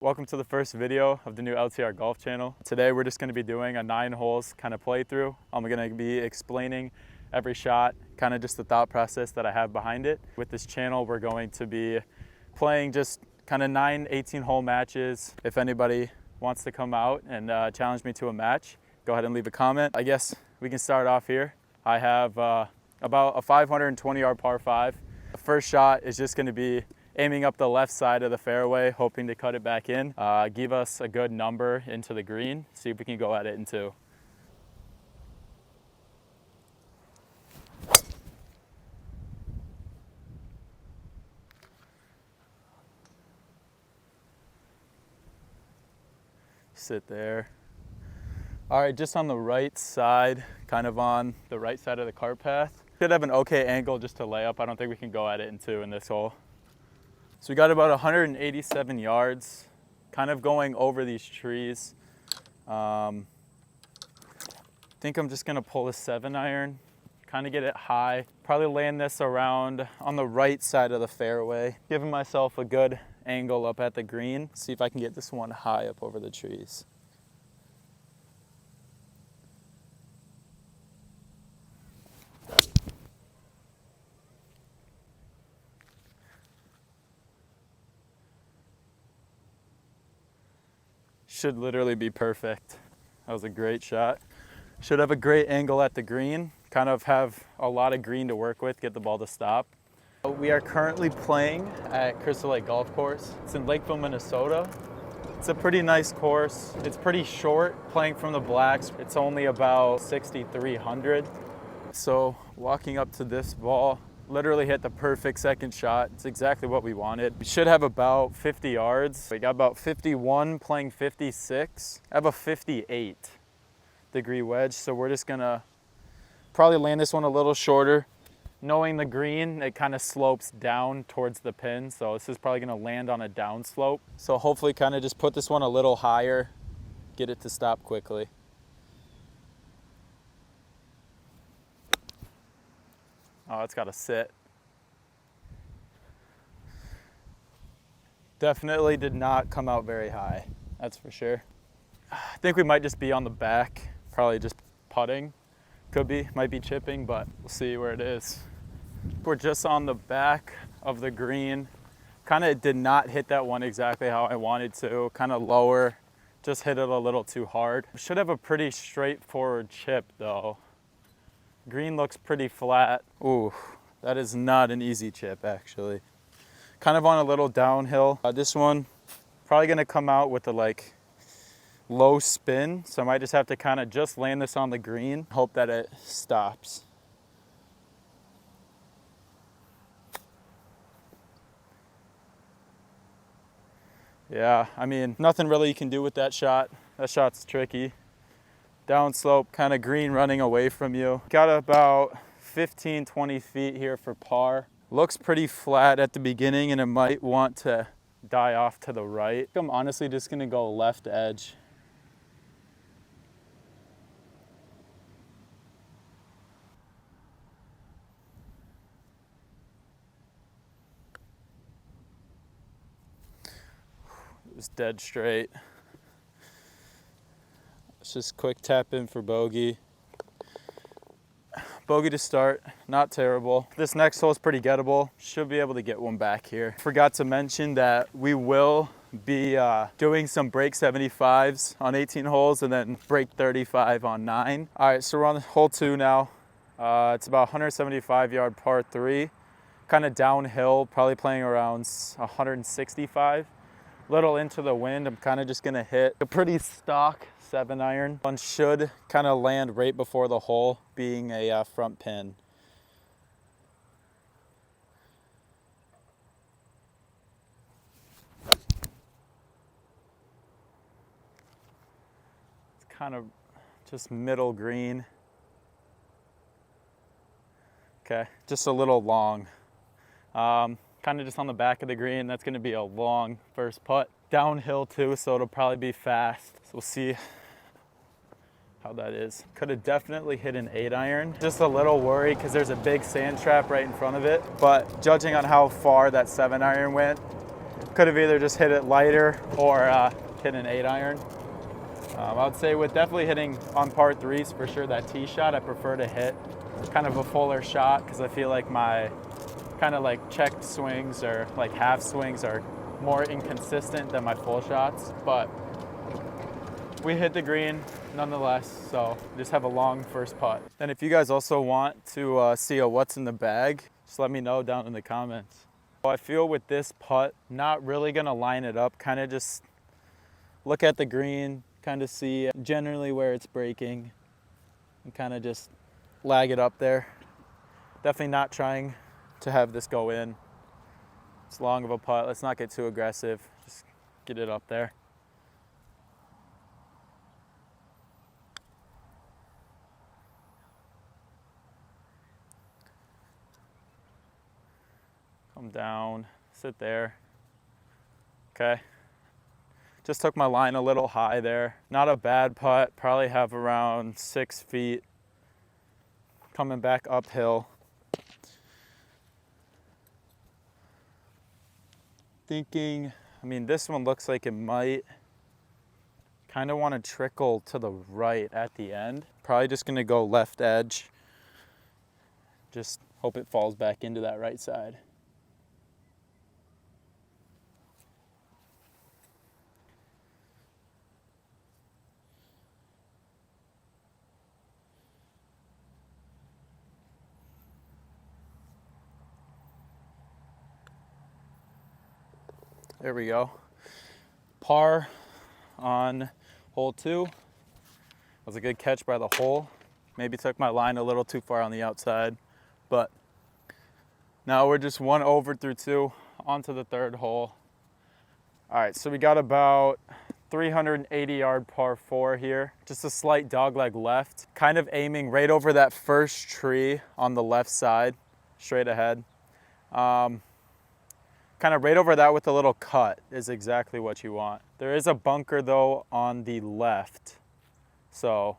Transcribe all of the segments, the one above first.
Welcome to the first video of the new LTR Golf channel. Today we're just going to be doing a 9 holes kind of playthrough. I'm going to be explaining every shot, kind of just the thought process that I have behind it. With this channel we're going to be playing just kind of 9 18-hole matches. If anybody wants to come out and challenge me to a match, go ahead and leave a comment. I guess we can start off here. I have about a 520-yard par 5. The first shot is just going to be aiming up the left side of the fairway, hoping to cut it back in. Give us a good number into the green, see if we can go at it in 2. Sit there. All right, just on the right side, kind of on the right side of the cart path. Should have an okay angle just to lay up. I don't think we can go at it in 2 in this hole. So we got about 187 yards, kind of going over these trees. I think I'm just gonna pull a 7-iron, kind of get it high. Probably land this around on the right side of the fairway. Giving myself a good angle up at the green. See if I can get this one high up over the trees. Should literally be perfect. That was a great shot. Should have a great angle at the green, kind of have a lot of green to work with, get the ball to stop. We are currently playing at Crystal Lake Golf Course. It's in Lakeville, Minnesota. It's a pretty nice course. It's pretty short, playing from the blacks. It's only about 6,300. So walking up to this ball, literally hit the perfect second shot. It's exactly what we wanted. We should have about 50 yards. We got about 51, playing 56. I have a 58-degree wedge, so we're just gonna probably land this one a little shorter. Knowing the green, it kind of slopes down towards the pin, so this is probably gonna land on a down slope. So hopefully kind of just put this one a little higher, get it to stop quickly. Oh, it's got to sit. Definitely did not come out very high, that's for sure. I think we might just be on the back, probably just putting. Could be, might be chipping, but we'll see where it is. We're just on the back of the green. Kind of did not hit that one exactly how I wanted to, kind of lower, just hit it a little too hard. Should have a pretty straightforward chip though. Green looks pretty flat. Ooh, that is not an easy chip actually. Kind of on a little downhill. This one probably gonna come out with a low spin, so I might just have to kind of just land this on the green, hope that it stops. Yeah, I mean, nothing really you can do with that shot. That shot's tricky. Downslope, kind of green running away from you. Got about 15, 20 feet here for par. Looks pretty flat at the beginning and it might want to die off to the right. I'm honestly just gonna go left edge. It was dead straight. Let's just quick tap in for bogey. Bogey to start, not terrible. This next hole is pretty gettable. Should be able to get one back here. Forgot to mention that we will be doing some break 75s on 18 holes and then break 35 on 9. All right, so we're on hole 2 now. It's about 175-yard par 3. Kind of downhill, probably playing around 165. Little into the wind, I'm kind of just gonna hit a pretty stock 7-iron. One should kind of land right before the hole, being a front pin. It's kind of just middle green. Okay, just a little long. Kind of just on the back of the green. That's going to be a long first putt. Downhill too, so it'll probably be fast. So we'll see how that is. Could have definitely hit an 8-iron. Just a little worried because there's a big sand trap right in front of it. But judging on how far that 7-iron went, Could have either just hit it lighter or hit an 8-iron. I would say with definitely hitting on par threes for sure, that tee shot, I prefer to hit kind of a fuller shot because I feel like my kind of like checked swings or like half swings are more inconsistent than my full shots. But we hit the green nonetheless, so just have a long first putt. And if you guys also want to see a what's in the bag, just let me know down in the comments. I feel with this putt, not really gonna line it up, kind of just look at the green, kind of see generally where it's breaking and kind of just lag it up there. Definitely not trying to have this go in. It's long of a putt, let's not get too aggressive, just get it up there. Come down, sit there. Okay. Just took my line a little high there. Not a bad putt, probably have around 6 feet. Coming back uphill. Thinking, I mean, this one looks like it might kind of want to trickle to the right at the end. Probably just gonna go left edge. Just hope it falls back into that right side. There we go. Par on hole 2. Was a good catch by the hole. Maybe took my line a little too far on the outside, but now we're just 1 over through 2 onto the 3rd hole. All right, so we got about 380 yard par 4 here. Just a slight dogleg left, kind of aiming right over that first tree on the left side, straight ahead. Kind of right over that with a little cut is exactly what you want. There is a bunker though on the left. So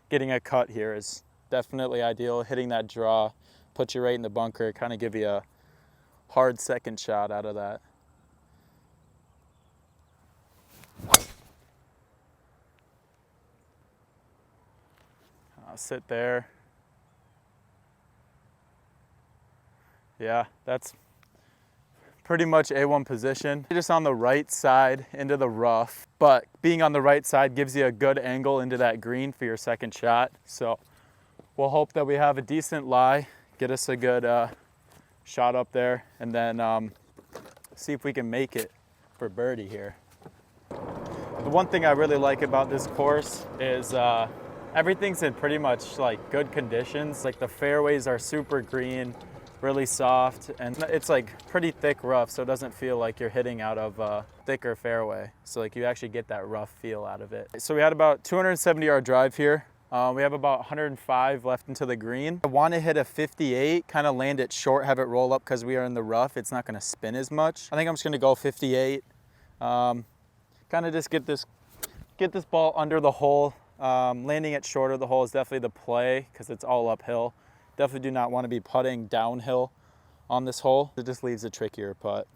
getting a cut here is definitely ideal. Hitting that draw, put you right in the bunker, kind of give you a hard second shot out of that. I'll sit there. Yeah, that's pretty much A1 position. Just on the right side into the rough, but being on the right side gives you a good angle into that green for your second shot. So we'll hope that we have a decent lie, get us a good shot up there, and then see if we can make it for birdie here. The one thing I really like about this course is everything's in pretty much like good conditions. Like the fairways are super green, really soft, and it's like pretty thick rough, so it doesn't feel like you're hitting out of a thicker fairway. So like you actually get that rough feel out of it. So we had about 270 yard drive here. We have about 105 left into the green. I want to hit a 58, kind of land it short, have it roll up because we are in the rough. It's not going to spin as much. I think I'm just going to go 58. Kind of just get this ball under the hole. Landing it short of the hole is definitely the play because it's all uphill. Definitely do not want to be putting downhill on this hole. It just leaves a trickier putt.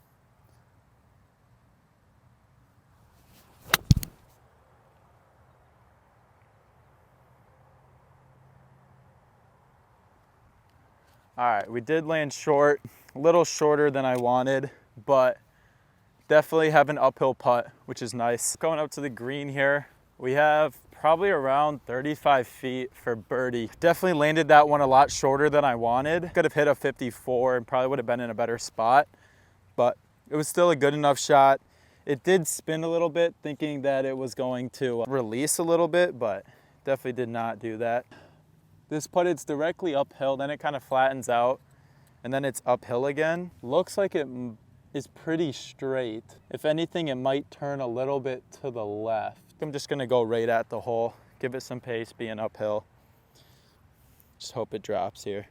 All right, we did land short, a little shorter than I wanted, but definitely have an uphill putt, which is nice. Going up to the green here, we have probably around 35 feet for birdie. Definitely landed that one a lot shorter than I wanted. Could have hit a 54 and probably would have been in a better spot, but it was still a good enough shot. It did spin a little bit, thinking that it was going to release a little bit, but definitely did not do that. This putt, it's directly uphill, then it kind of flattens out, and then it's uphill again. Looks like it is pretty straight. If anything, it might turn a little bit to the left. I'm just gonna go right at the hole, give it some pace being uphill. Just hope it drops here.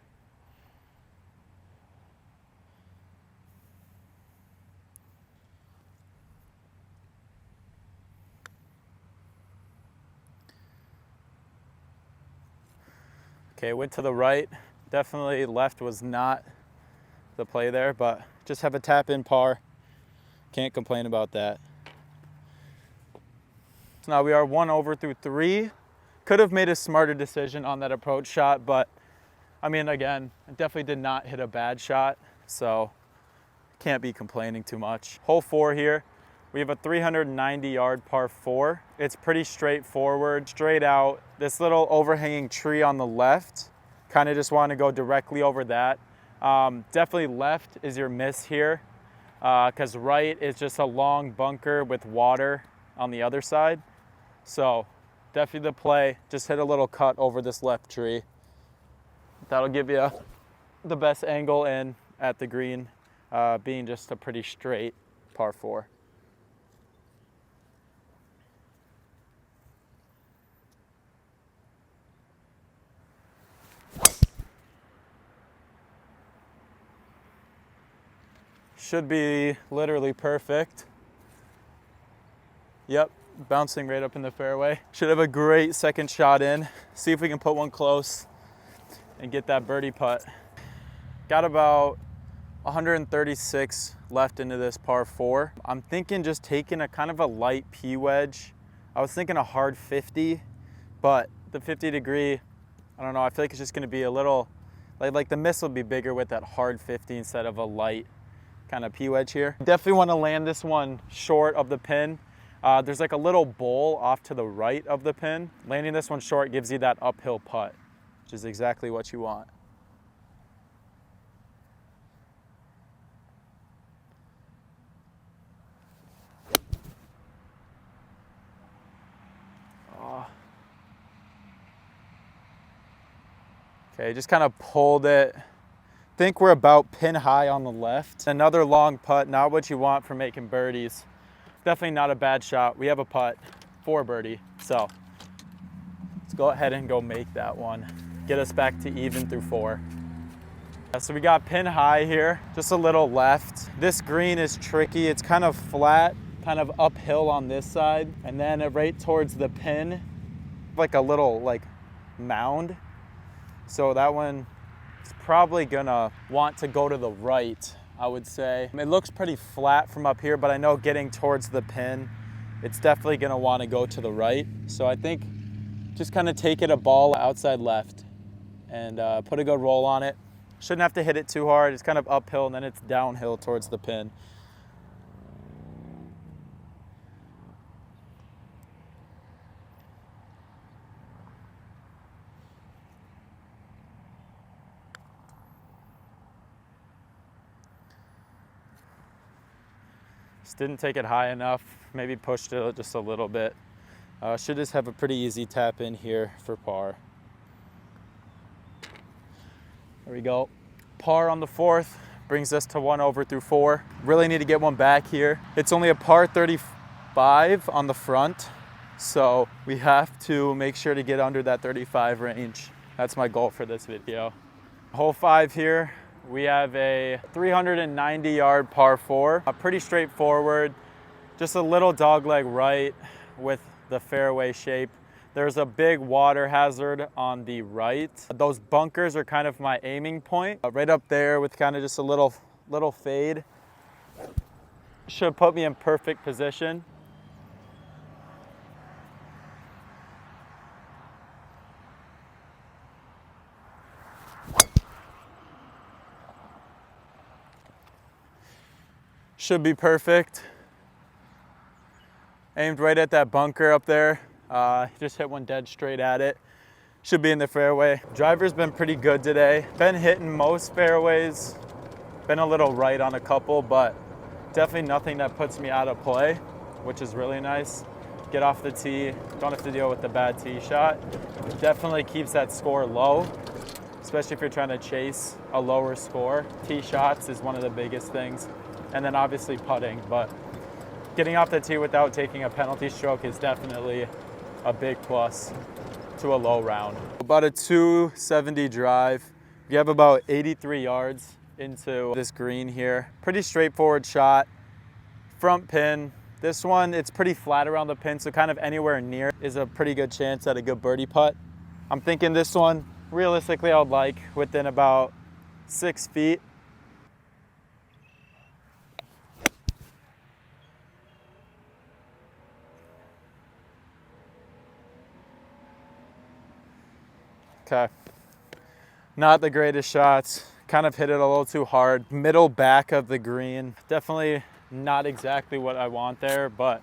Okay, went to the right. Definitely left was not the play there, but just have a tap in par. Can't complain about that. So now we are 1 over through 3. Could have made a smarter decision on that approach shot, but I mean, again, I definitely did not hit a bad shot, so can't be complaining too much. Hole 4 here, we have a 390-yard par 4. It's pretty straightforward, straight out. This little overhanging tree on the left, kind of just want to go directly over that. Definitely left is your miss here, because right is just a long bunker with water on the other side. So definitely the play, just hit a little cut over this left tree. That'll give you the best angle in at the green, being just a pretty straight par 4. Should be literally perfect. Yep, bouncing right up in the fairway. Should have a great second shot in. See if we can put one close and get that birdie putt. Got about 136 left into this par 4. I'm thinking just taking a kind of a light P wedge. I was thinking a hard 50, but the 50 degree, I don't know, I feel like it's just gonna be a little, like the miss will be bigger with that hard 50 instead of a light kind of P wedge here. Definitely want to land this one short of the pin. There's like a little bowl off to the right of the pin. Landing this one short gives you that uphill putt, which is exactly what you want. Okay, just kind of pulled it. Think we're about pin high on the left. Another long putt, not what you want for making birdies. Definitely not a bad shot. We have a putt for birdie, so let's go ahead and go make that one. Get us back to even through 4. So we got pin high here, just a little left. This green is tricky. It's kind of flat, kind of uphill on this side, and then right towards the pin, like a little mound. So that one is probably gonna want to go to the right, I would say. It looks pretty flat from up here, but I know getting towards the pin, it's definitely gonna want to go to the right. So I think just kind of take it a ball outside left and put a good roll on it. Shouldn't have to hit it too hard. It's kind of uphill and then it's downhill towards the pin. Just didn't take it high enough, maybe pushed it just a little bit. Should just have a pretty easy tap in here for par. There we go. Par on the 4th, brings us to 1 over through 4. Really need to get one back here. It's only a par 35 on the front, so we have to make sure to get under that 35 range. That's my goal for this video. Hole 5 here. We have a 390-yard par 4, pretty straightforward, just a little dogleg right with the fairway shape. There's a big water hazard on the right. Those bunkers are kind of my aiming point, right up there with kind of just a little fade. Should put me in perfect position. Should be perfect. Aimed right at that bunker up there. Just hit one dead straight at it. Should be in the fairway. Driver's been pretty good today. Been hitting most fairways. Been a little right on a couple, but definitely nothing that puts me out of play, which is really nice. Get off the tee, don't have to deal with the bad tee shot. Definitely keeps that score low, especially if you're trying to chase a lower score. Tee shots is one of the biggest things. And then obviously putting, but getting off the tee without taking a penalty stroke is definitely a big plus to a low round. About a 270 drive. You have about 83 yards into this green here. Pretty straightforward shot. Front pin. This one, it's pretty flat around the pin, so kind of anywhere near is a pretty good chance at a good birdie putt. I'm thinking this one, realistically, I would like within about 6 feet. Okay. Not the greatest shots. Kind of hit it a little too hard. Middle back of the green. Definitely not exactly what I want there, but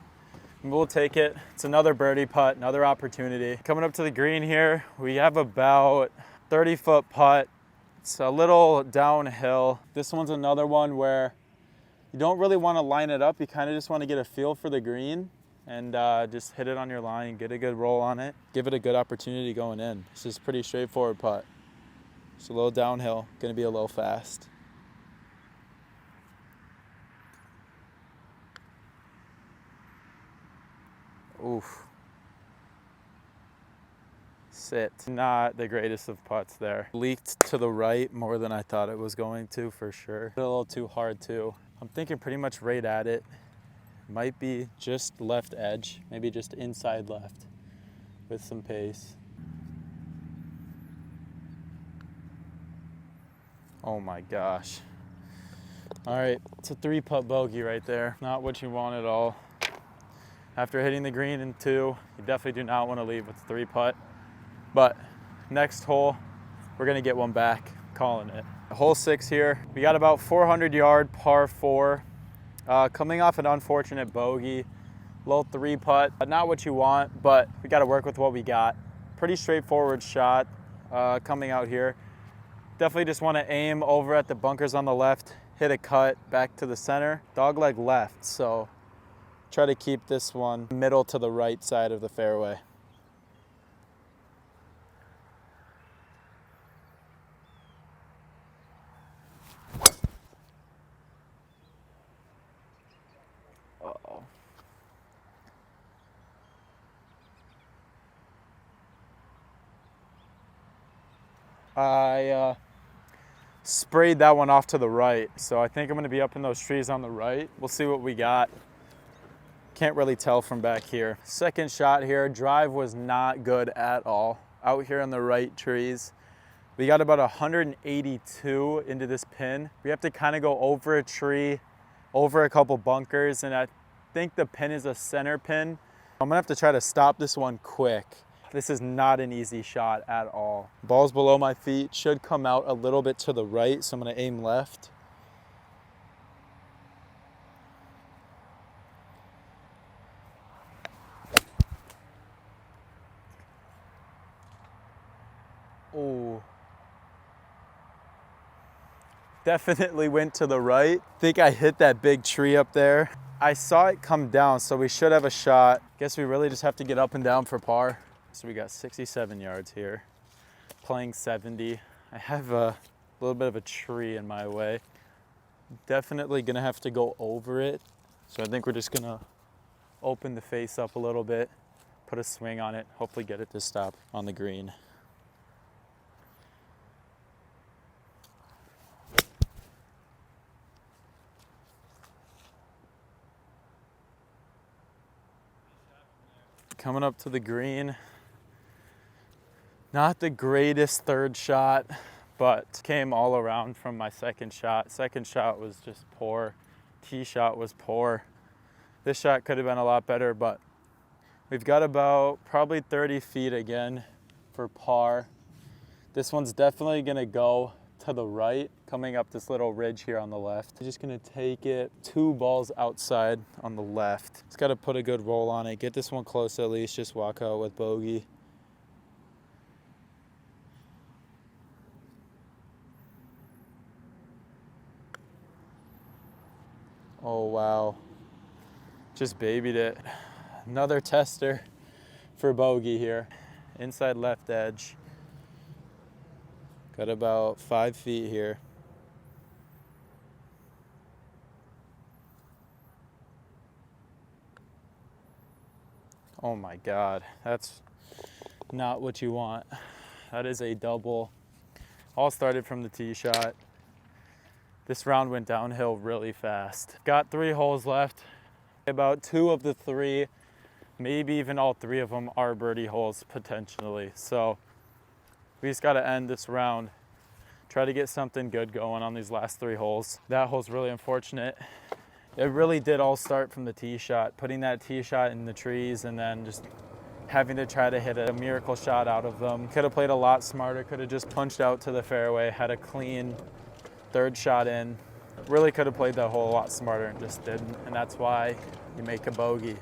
we'll take it. It's another birdie putt, another opportunity. Coming up to the green here, we have about 30-foot putt. It's a little downhill. This one's another one where you don't really want to line it up. You kind of just want to get a feel for the green and just hit it on your line, get a good roll on it, give it a good opportunity going in. This is a pretty straightforward putt. It's a little downhill, gonna be a little fast. Oof. Sit. Not the greatest of putts there. Leaked to the right more than I thought it was going to, for sure. A little too hard too. I'm thinking pretty much right at it. Might be just left edge, maybe just inside left with some pace. Oh my gosh. All right, it's a 3-putt bogey right there. Not what you want at all. After hitting the green in 2, you definitely do not want to leave with a 3-putt. But next hole, we're gonna get one back, calling it. Hole 6 here, we got about 400-yard par 4. Coming off an unfortunate bogey, little 3-putt. Not what you want, but we got to work with what we got. Pretty straightforward shot coming out here. Definitely just want to aim over at the bunkers on the left, hit a cut back to the center, dogleg left. So try to keep this one middle to the right side of the fairway. Uh-oh. I sprayed that one off to the right, so I think I'm going to be up in those trees on the right. We'll see what we got. Can't really tell from back here. Second shot here, drive was not good at all. Out here on the right trees. We got about 182 into this pin. We have to kind of go over a tree, over a couple bunkers, and I think the pin is a center pin. I'm gonna have to try to stop this one quick. This is not an easy shot at all. Ball's below my feet, should come out a little bit to the right, so I'm gonna aim left. Oh. Definitely went to the right. Think I hit that big tree up there. I saw it come down, so we should have a shot. Guess we really just have to get up and down for par. So we got 67 yards here, playing 70. I have a little bit of a tree in my way. Definitely gonna have to go over it. So I think we're just gonna open the face up a little bit, put a swing on it, hopefully get it to stop on the green. Coming up to the green. Not the greatest third shot, but came all around from my second shot. Second shot was just poor. Tee shot was poor. This shot could have been a lot better, but we've got about probably 30 feet again for par. This one's definitely gonna go to the right, coming up this little ridge here on the left. I'm just gonna take it 2 balls outside on the left. It's gotta put a good roll on it, get this one close at least, just walk out with bogey. Oh wow, just babied it. Another tester for bogey here. Inside left edge. Got about 5 feet here. Oh my God, that's not what you want. That is a double. All started from the tee shot. This round went downhill really fast. Got 3 holes left. About 2 of the 3, maybe even all 3 of them are birdie holes potentially. So we just got to end this round. Try to get something good going on these last 3 holes. That hole's really unfortunate. It really did all start from the tee shot, putting that tee shot in the trees and then just having to try to hit a miracle shot out of them. Could have played a lot smarter, could have just punched out to the fairway, had a clean third shot in. Really could have played that hole a lot smarter and just didn't, and that's why you make a bogey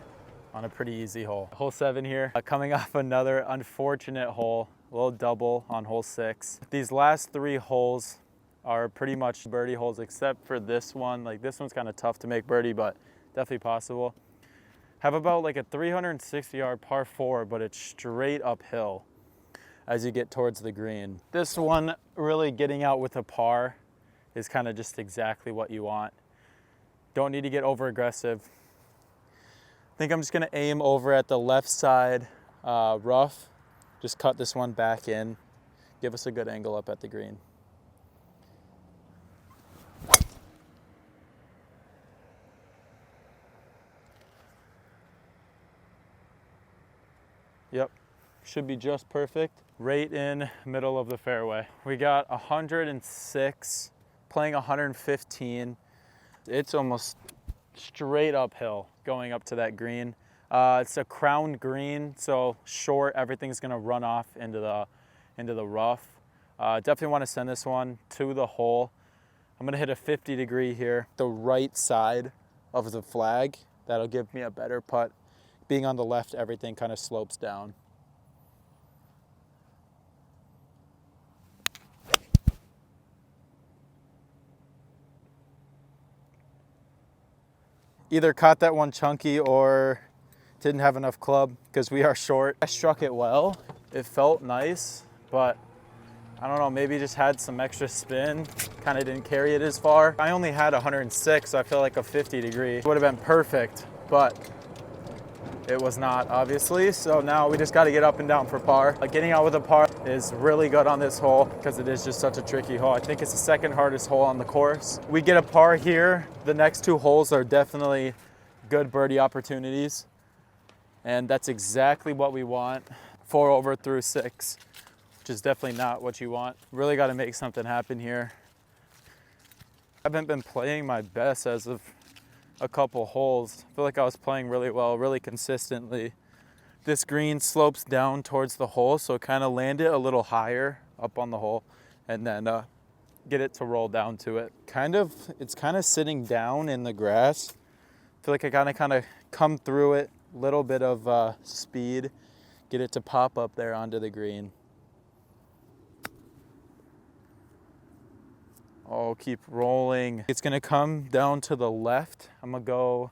on a pretty easy hole. Hole 7 here, coming off another unfortunate hole, a little double on hole 6. These last 3 holes are pretty much birdie holes except for this one. Like, this one's kind of tough to make birdie, but definitely possible. Have about like a 360-yard par 4, but it's straight uphill as you get towards the green. This one, really getting out with a par is kind of just exactly what you want. Don't need to get over aggressive. I think I'm just gonna aim over at the left side rough. Just cut this one back in. Give us a good angle up at the green. Yep, should be just perfect. Right in middle of the fairway. We got 106, playing 115. It's almost straight uphill going up to that green. It's a crowned green, so short, everything's gonna run off into the rough. Definitely wanna send this one to the hole. I'm gonna hit a 50-degree here, the right side of the flag. That'll give me a better putt. Being on the left, everything kind of slopes down. Either caught that one chunky or didn't have enough club because we are short. I struck it well. It felt nice, but I don't know, maybe just had some extra spin. Kind of didn't carry it as far. I only had 106, so I feel like a 50-degree would have been perfect, but it was not, obviously. So now we just got to get up and down for par. Getting out with a par is really good on this hole because it is just such a tricky hole. I think it's the second hardest hole on the course. We get a par here. The next 2 holes are definitely good birdie opportunities. And that's exactly what we want. 4 over through 6, which is definitely not what you want. Really got to make something happen here. I haven't been playing my best as of a couple holes. I feel like I was playing really well, really consistently. This green slopes down towards the hole, so kind of land it a little higher up on the hole and then get it to roll down to it. It's kind of sitting down in the grass. I feel like I gotta kind of come through it, little bit of speed, get it to pop up there onto the green. Oh, keep rolling. It's gonna come down to the left. I'm gonna go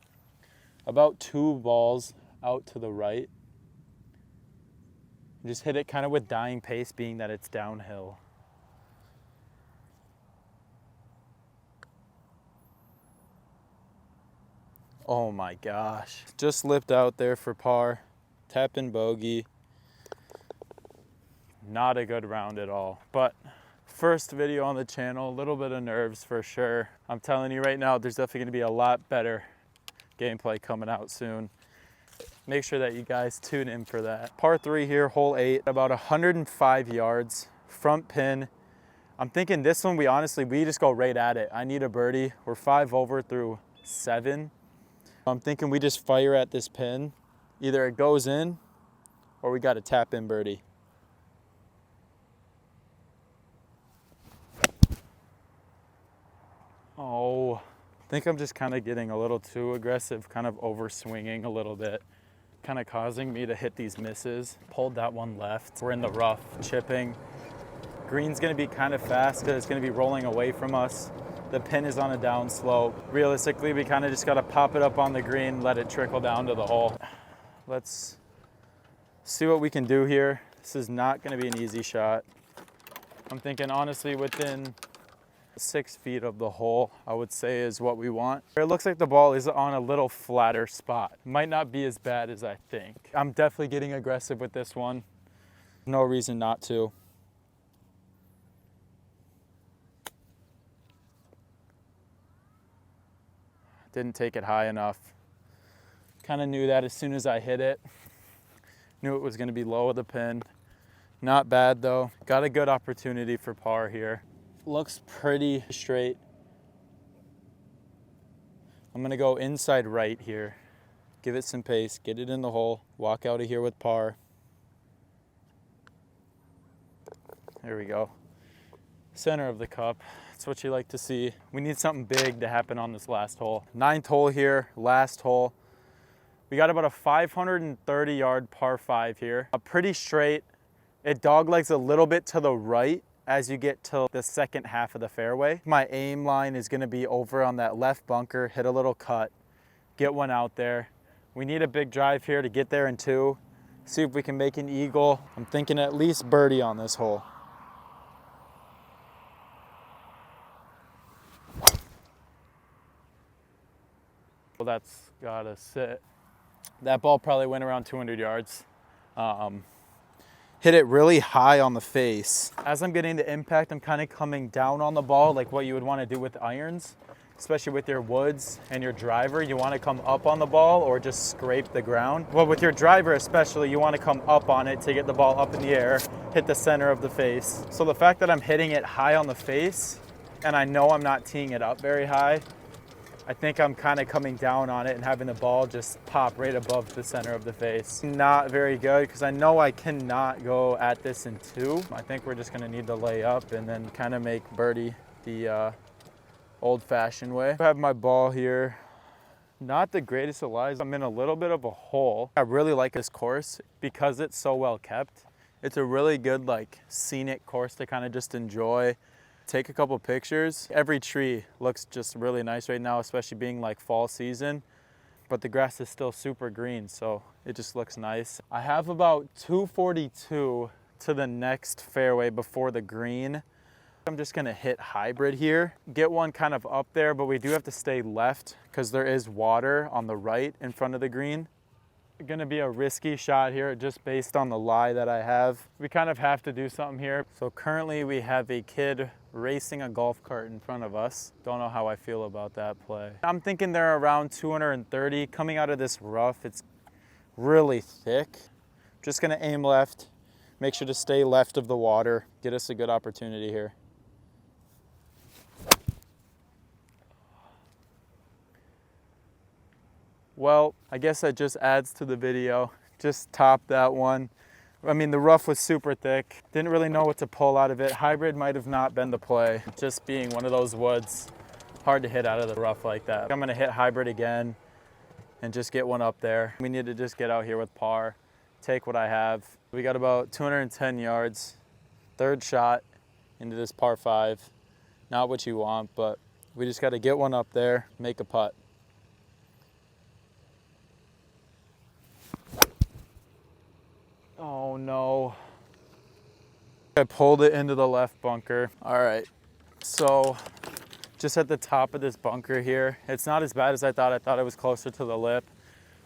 about 2 balls out to the right. Just hit it kind of with dying pace, being that it's downhill. Oh my gosh. Just lipped out there for par. Tap in bogey. Not a good round at all, but first video on the channel, a little bit of nerves for sure. I'm telling you right now, there's definitely gonna be a lot better gameplay coming out soon. Make sure that you guys tune in for that. Par 3 here, hole 8, about 105 yards, front pin. I'm thinking this one, we just go right at it. I need a birdie. We're 5 over through 7. I'm thinking we just fire at this pin. Either it goes in or we got a tap in birdie. Oh, I think I'm just kind of getting a little too aggressive, kind of over swinging a little bit, kind of causing me to hit these misses. Pulled that one left. We're in the rough, chipping. Green's gonna be kind of fast because it's gonna be rolling away from us. The pin is on a down slope. Realistically, we kind of just gotta pop it up on the green, let it trickle down to the hole. Let's see what we can do here. This is not gonna be an easy shot. I'm thinking honestly within 6 feet of the hole, I would say is what we want. It looks like the ball is on a little flatter spot. Might not be as bad as I think. I'm definitely getting aggressive with this one. No reason not to. Didn't take it high enough. Kind of knew that as soon as I hit it. Knew it was going to be low of the pin. Not bad though. Got a good opportunity for par here. Looks pretty straight. I'm gonna go inside right here. Give it some pace, get it in the hole, walk out of here with par. There we go. Center of the cup. That's what you like to see. We need something big to happen on this last hole. 9th hole here, last hole. We got about a 530 yard par 5 here. A pretty straight. It doglegs a little bit to the right as you get to the second half of the fairway. My aim line is gonna be over on that left bunker, hit a little cut, get one out there. We need a big drive here to get there in 2. See if we can make an eagle. I'm thinking at least birdie on this hole. Well, that's gotta sit. That ball probably went around 200 yards. Hit it really high on the face. As I'm getting the impact, I'm kind of coming down on the ball like what you would want to do with irons, especially with your woods and your driver. You want to come up on the ball or just scrape the ground. Well, with your driver especially, you want to come up on it to get the ball up in the air, hit the center of the face. So the fact that I'm hitting it high on the face, and I know I'm not teeing it up very high, I think I'm kind of coming down on it and having the ball just pop right above the center of the face. Not very good because I know I cannot go at this in 2. I think we're just gonna need to lay up and then kind of make birdie the old-fashioned way. I have my ball here. Not the greatest of lies. I'm in a little bit of a hole. I really like this course because it's so well kept. It's a really good like scenic course to kind of just enjoy. Take a couple pictures. Every tree looks just really nice right now, especially being like fall season, but the grass is still super green, so it just looks nice. I have about 242 to the next fairway before the green. I'm just gonna hit hybrid here, get one kind of up there, but we do have to stay left because there is water on the right in front of the green. Gonna be a risky shot here just based on the lie that I have. We kind of have to do something here. So currently we have a kid racing a golf cart in front of us. Don't know how I feel about that play. I'm thinking they're around 230. Coming out of this rough, it's really thick. Just gonna aim left, make sure to stay left of the water, get us a good opportunity here. Well, I guess that just adds to the video. Just topped that one. I mean, the rough was super thick. Didn't really know what to pull out of it. Hybrid might have not been the play. Just being one of those woods, hard to hit out of the rough like that. I'm gonna hit hybrid again and just get one up there. We need to just get out here with par, take what I have. We got about 210 yards. 3rd shot into this par 5. Not what you want, but we just gotta get one up there, make a putt. Oh no. I pulled it into the left bunker. All right, so just at the top of this bunker here, it's not as bad as I thought. I thought it was closer to the lip.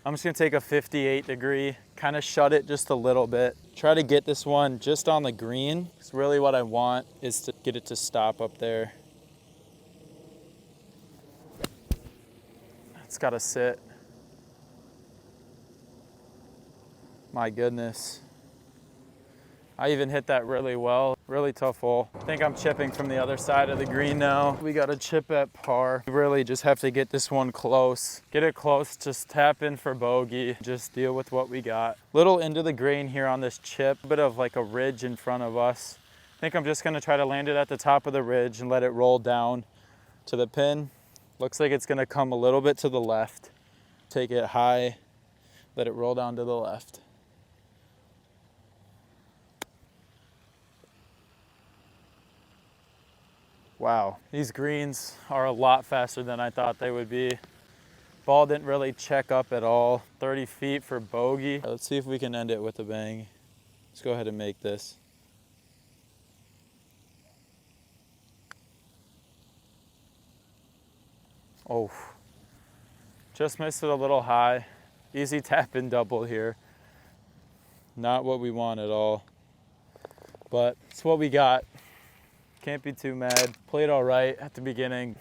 I'm just gonna take a 58 degree, kind of shut it just a little bit. Try to get this one just on the green. It's really what I want is to get it to stop up there. It's gotta sit. My goodness. I even hit that really well. Really tough hole. I think I'm chipping from the other side of the green now. We got a chip at par. We really just have to get this one close. Get it close, just tap in for bogey. Just deal with what we got. Little into the grain here on this chip. A bit of like a ridge in front of us. I think I'm just gonna try to land it at the top of the ridge and let it roll down to the pin. Looks like it's gonna come a little bit to the left. Take it high, let it roll down to the left. Wow, these greens are a lot faster than I thought they would be. Ball didn't really check up at all. 30 feet for bogey. Let's see if we can end it with a bang. Let's go ahead and make this. Oh, just missed it a little high. Easy tap in double here. Not what we want at all, but it's what we got. Can't be too mad. Played all right at the beginning,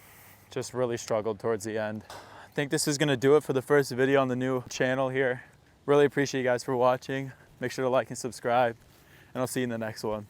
just really struggled towards the end. I think this is gonna do it for the first video on the new channel here. Really appreciate you guys for watching. Make sure to like and subscribe, and I'll see you in the next one.